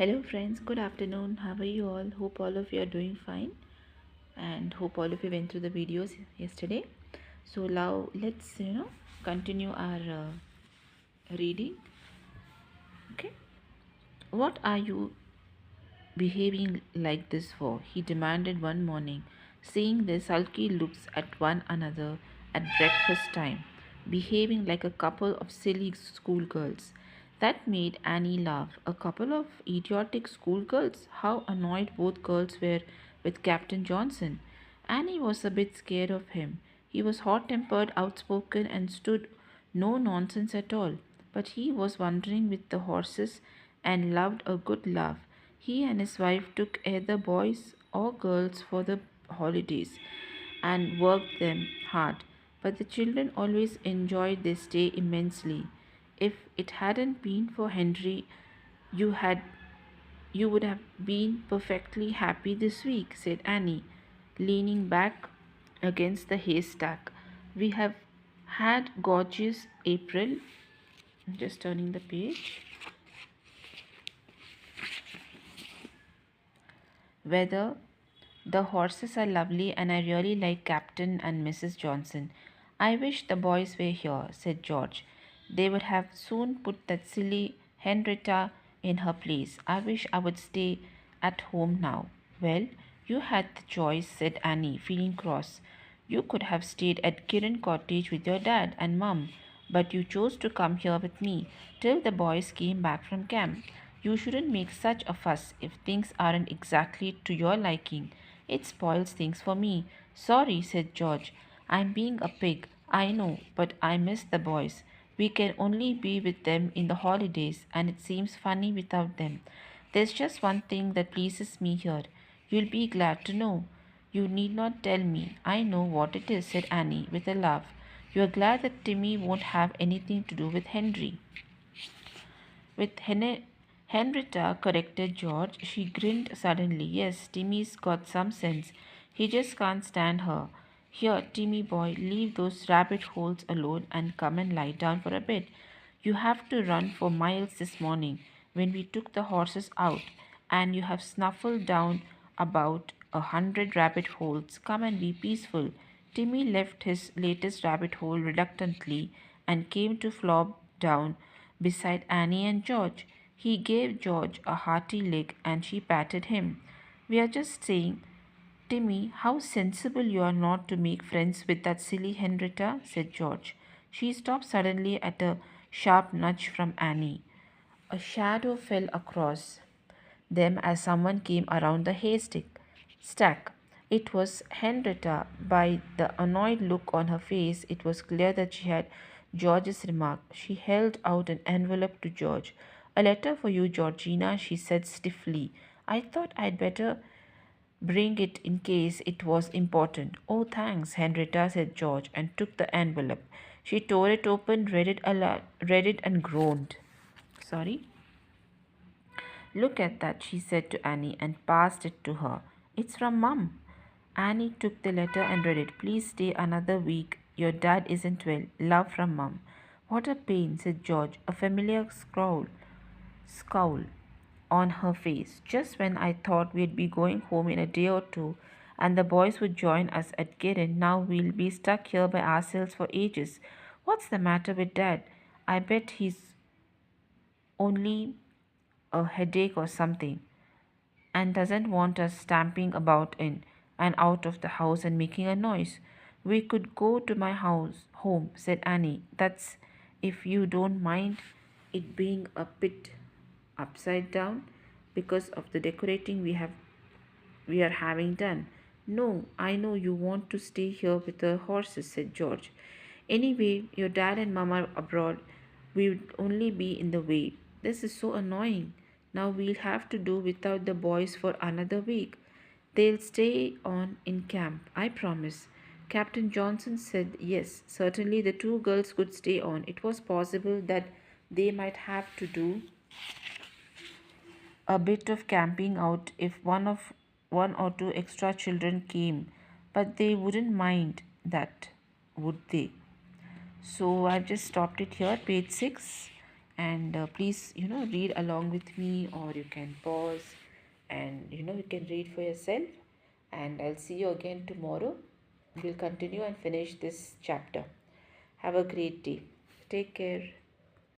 Hello, friends. Good afternoon. How are you all? Hope all of you are doing fine and hope all of you went through the videos yesterday. So, now let's continue our reading. Okay, what are you behaving like this for? He demanded one morning, seeing their sulky looks at one another at breakfast time, behaving like a couple of silly schoolgirls. That made Annie laugh. A couple of idiotic schoolgirls? How annoyed both girls were with Captain Johnson. Annie was a bit scared of him. He was hot tempered, outspoken, and stood no nonsense at all. But he was wandering with the horses and loved a good laugh. He and his wife took either boys or girls for the holidays and worked them hard, but the children always enjoyed their stay immensely. If it hadn't been for Henry, you had you would have been perfectly happy this week, said Annie, leaning back against the haystack. We have had gorgeous April. Just turning the page. Weather. The horses are lovely, and I really like Captain and Mrs. Johnson. I wish the boys were here, said George. They would have soon put that silly Henrietta in her place. I wish I would stay at home now. Well, you had the choice, said Annie, feeling cross. You could have stayed at Kiran Cottage with your dad and mum, but you chose to come here with me till the boys came back from camp. You shouldn't make such a fuss if things aren't exactly to your liking. It spoils things for me. Sorry, said George. I'm being a pig, I know, but I miss the boys. We can only be with them in the holidays, and it seems funny without them. There's just one thing that pleases me here. You'll be glad to know. You need not tell me. I know what it is, said Annie with a laugh. You are glad that Timmy won't have anything to do with Henry. With Henrietta, corrected George. She grinned suddenly. Yes, Timmy's got some sense. He just can't stand her. Here, Timmy boy, leave those rabbit holes alone and come and lie down for a bit. You have to run for miles this morning when we took the horses out, and you have snuffled down about 100 rabbit holes. Come and be peaceful. Timmy left his latest rabbit hole reluctantly and came to flop down beside Annie and George. He gave George a hearty lick and she patted him. We are just saying, Timmy, how sensible you are not to make friends with that silly Henrietta, said George. She stopped suddenly at a sharp nudge from Annie. A shadow fell across them as someone came around the haystack. Stack. It was Henrietta. By the annoyed look on her face, it was clear that she had George's remark. She held out an envelope to George. A letter for you, Georgina, she said stiffly. I thought I'd better bring it in case it was important. Oh, thanks, Henrietta, said George, and took the envelope. She tore it open, read it, and groaned. Sorry? Look at that, she said to Annie and passed it to her. It's from Mum. Annie took the letter and read it. Please stay another week. Your dad isn't well. Love from Mum. What a pain, said George, a familiar scowl on her face. Just when I thought we'd be going home in a day or two and the boys would join us at Kirin, now we'll be stuck here by ourselves for ages. What's the matter with Dad? I bet he's only a headache or something and doesn't want us stamping about in and out of the house and making a noise. We could go to my home, said Annie. That's if you don't mind it being a bit upside down because of the decorating we are having done. No, I know you want to stay here with the horses, said George. Anyway, your dad and mom are abroad. We would only be in the way. This is so annoying. Now we'll have to do without the boys for another week. They'll stay on in camp, I promise. Captain Johnson said yes, certainly the two girls could stay on. It was possible that they might have to do a bit of camping out if one or two extra children came, but they wouldn't mind that, would they? So I've just stopped it here, page 6, And please, read along with me, or you can pause and you can read for yourself. And I'll see you again tomorrow. We'll continue and finish this chapter. Have a great day. Take care.